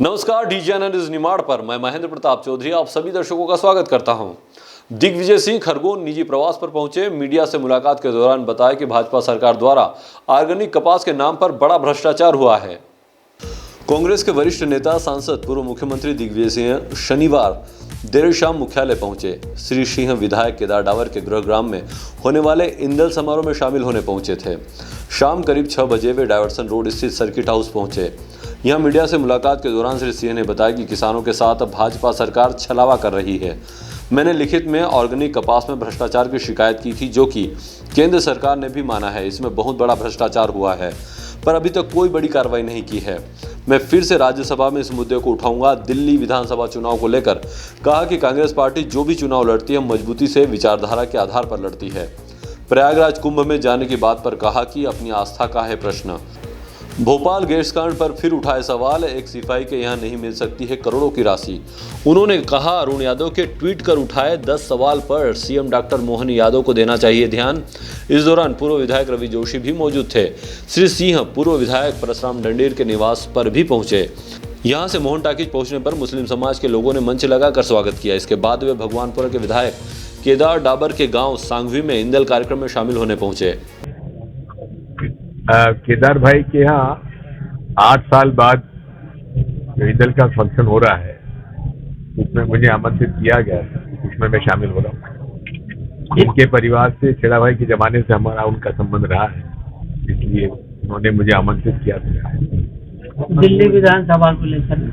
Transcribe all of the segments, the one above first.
नमस्कार, डीजीएन न्यूज निमाड़ पर मैं महेंद्र प्रताप चौधरी आप सभी दर्शकों का स्वागत करता हूं। दिग्विजय सिंह खरगोन निजी प्रवास पर पहुंचे। मीडिया से मुलाकात के दौरान बताया कि भाजपा सरकार द्वारा ऑर्गेनिक कपास के नाम पर बड़ा भ्रष्टाचार हुआ है। कांग्रेस के वरिष्ठ नेता सांसद पूर्व मुख्यमंत्री दिग्विजय सिंह शनिवार देर शाम मुख्यालय पहुंचे। श्री सिंह विधायक केदार डावर के गृहग्राम में होने वाले इंदल समारोह में शामिल होने पहुंचे थे। शाम करीब 6 बजे वे डायवर्सन रोड स्थित सर्किट हाउस पहुंचे। यहां मीडिया से मुलाकात के दौरान श्री सिंह ने बताया कि किसानों के साथ भाजपा सरकार छलावा कर रही है। मैंने लिखित में ऑर्गेनिक कपास में भ्रष्टाचार की शिकायत की थी, जो कि केंद्र सरकार ने भी माना है। इसमें बहुत बड़ा भ्रष्टाचार हुआ है, पर अभी तक कोई बड़ी कार्रवाई नहीं की है। मैं फिर से राज्यसभा में इस मुद्दे को उठाऊंगा। दिल्ली विधानसभा चुनाव को लेकर कहा कि कांग्रेस पार्टी जो भी चुनाव लड़ती है मजबूती से विचारधारा के आधार पर लड़ती है। प्रयागराज कुंभ में जाने की बात पर कहा कि अपनी आस्था का है प्रश्न। भोपाल गैस कांड पर फिर उठाए सवाल। एक सिपाही के यहाँ नहीं मिल सकती है करोड़ों की राशि। उन्होंने कहा अरुण यादव के ट्वीट कर उठाए 10 सवाल पर सीएम डॉक्टर मोहन यादव को देना चाहिए ध्यान। इस दौरान पूर्व विधायक रवि जोशी भी मौजूद थे। श्री सिंह पूर्व विधायक परशुराम डंडेर के निवास पर भी पहुंचे। यहां से मोहन टाकीज पहुंचने पर मुस्लिम समाज के लोगों ने मंच लगाकर स्वागत किया। इसके बाद वे भगवानपुरा के विधायक केदार डाबर के गांव सांघवी में इंदल कार्यक्रम में शामिल होने पहुंचे। केदार भाई के यहाँ 8 साल बाद जो इंदल का फंक्शन हो रहा है उसमें मुझे आमंत्रित किया गया, उसमें मैं शामिल हो रहा हूँ। इनके परिवार से खेड़ा भाई के जमाने से हमारा उनका संबंध रहा है, इसलिए उन्होंने मुझे आमंत्रित किया था। दिल्ली विधानसभा को लेकर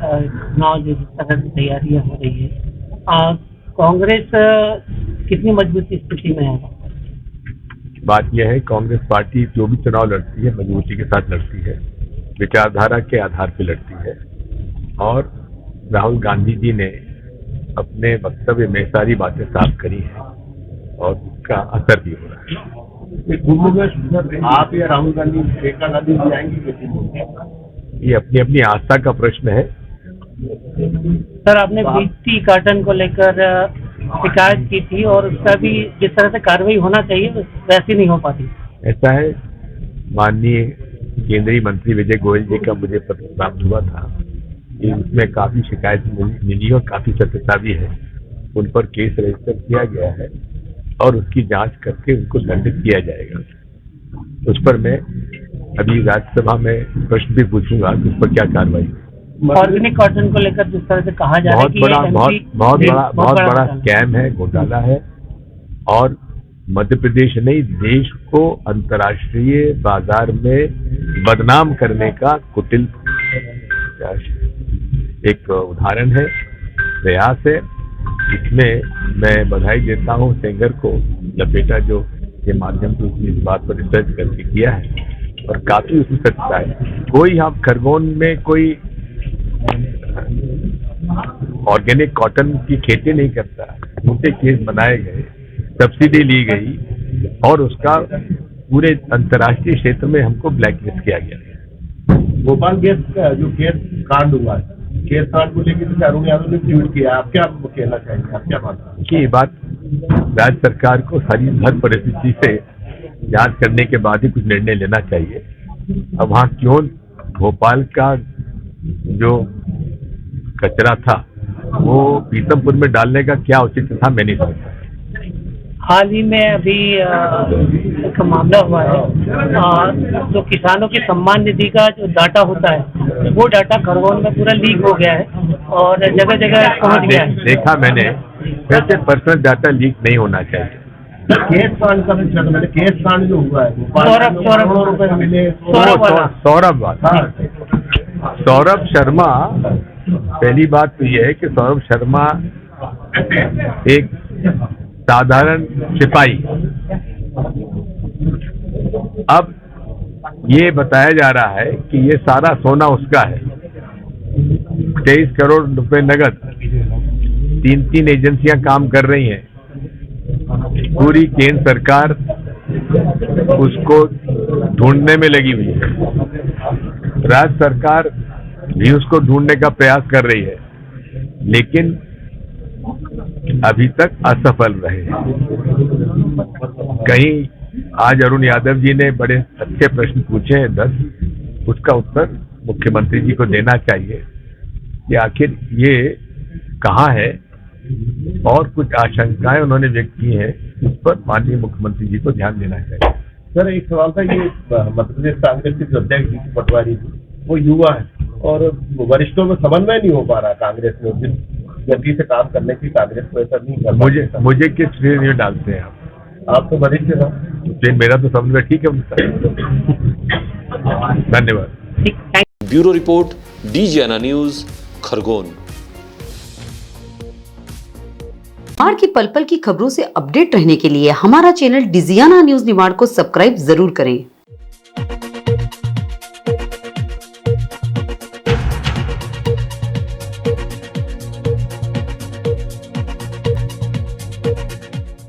चुनाव जो तरह की तैयारियां हो रही है, कांग्रेस कितनी मजबूत स्थिति में है? बात यह है, कांग्रेस पार्टी जो भी चुनाव लड़ती है मजबूती के साथ लड़ती है, विचारधारा के आधार पर लड़ती है। और राहुल गांधी जी ने अपने वक्तव्य में सारी बातें साफ करी हैं और उसका असर भी हो रहा है। कुंभ में आप या राहुल गांधी प्रियंका गांधी भी आएंगे? ये अपनी अपनी आस्था का प्रश्न है। सर, आपने बीटी कार्टन को लेकर शिकायत की थी और उसका भी जिस तरह से कार्रवाई होना चाहिए वैसी नहीं हो पाती। ऐसा है, माननीय केंद्रीय मंत्री विजय गोयल जी का मुझे पत्र प्राप्त हुआ था कि उसमें काफी शिकायत मिली और काफी सत्यता भी है। उन पर केस रजिस्टर किया गया है और उसकी जांच करके उनको दंडित किया जाएगा। उस पर मैं अभी राज्यसभा में प्रश्न भी पूछूंगा कि उस पर क्या कार्रवाई। ऑर्गेनिक कॉटन को लेकर जिस तरह से कहा जा रहा है कि बहुत बड़ा स्कैम है, घोटाला है और मध्य प्रदेश नहीं देश को अंतर्राष्ट्रीय बाजार में बदनाम करने का कुटिल एक उदाहरण है, प्रयास है। इसमें मैं बधाई देता हूँ सेंगर को, लपेटा जो के माध्यम से उसने इस बात पर रिसर्च करके किया है और काफी उसमें सच्चा है। कोई हम खरगोन में कोई ऑर्गेनिक कॉटन की खेती नहीं करता, उनसे केस बनाए गए, सब्सिडी ली गई और उसका पूरे अंतर्राष्ट्रीय क्षेत्र में हमको ब्लैकलिस्ट किया गया। भोपाल गैस का जो केस कांड हुआ है, केस कांड को लेकर अरुण यादव ने ट्वीट किया, आप क्या कहना चाहेंगे, आप क्या मानते हैं? कि ये बात राज्य सरकार को सारी हर परिस्थिति से जांच करने के बाद ही कुछ निर्णय लेना चाहिए। अब वहाँ क्यों भोपाल का जो कचरा था वो पीतमपुर में डालने का क्या उचित था, मैं नहीं समझता। हाल ही में अभी एक मामला हुआ है, जो किसानों के सम्मान निधि का जो डाटा होता है वो डाटा खरगोन में पूरा लीक हो गया है और जगह जगह पहुंच गया है। देखा मैंने, वैसे पर्सनल डाटा लीक नहीं होना चाहिए। केस कांड का मैंने केस कांड जो हुआ है सौरभ शर्मा, पहली बात तो यह है कि सौरभ शर्मा एक साधारण सिपाही, अब ये बताया जा रहा है कि ये सारा सोना उसका है। 23 करोड़ रुपए नगद, 3 एजेंसियां काम कर रही हैं, पूरी केंद्र सरकार उसको ढूंढने में लगी हुई है, राज्य सरकार भी उसको ढूंढने का प्रयास कर रही है, लेकिन अभी तक असफल रहे। कहीं आज अरुण यादव जी ने बड़े अच्छे प्रश्न पूछे हैं 10, उसका उत्तर मुख्यमंत्री जी को देना चाहिए कि आखिर ये कहाँ है, और कुछ आशंकाएं उन्होंने व्यक्त की हैं, उस पर माननीय मुख्यमंत्री जी को ध्यान देना चाहिए। सर एक सवाल था, ये मध्य प्रदेश कांग्रेस के जो अध्यक्ष जीतू पटवारी वो युवा है और वरिष्ठों में समन्वय नहीं हो पा रहा कांग्रेस में, जिस गति से काम करने की कांग्रेस को ऐसा नहीं कर मुझे किस श्रेणी में डालते हैं आप तो वरिष्ठ हैं, फिर मेरा तो समन्वय ठीक है उनका। धन्यवाद। ब्यूरो रिपोर्ट, डीजीएनआ न्यूज, खरगोन। निमाड़ की पल पल की खबरों से अपडेट रहने के लिए हमारा चैनल डिजियाना न्यूज निमाड़ को सब्सक्राइब जरूर करें।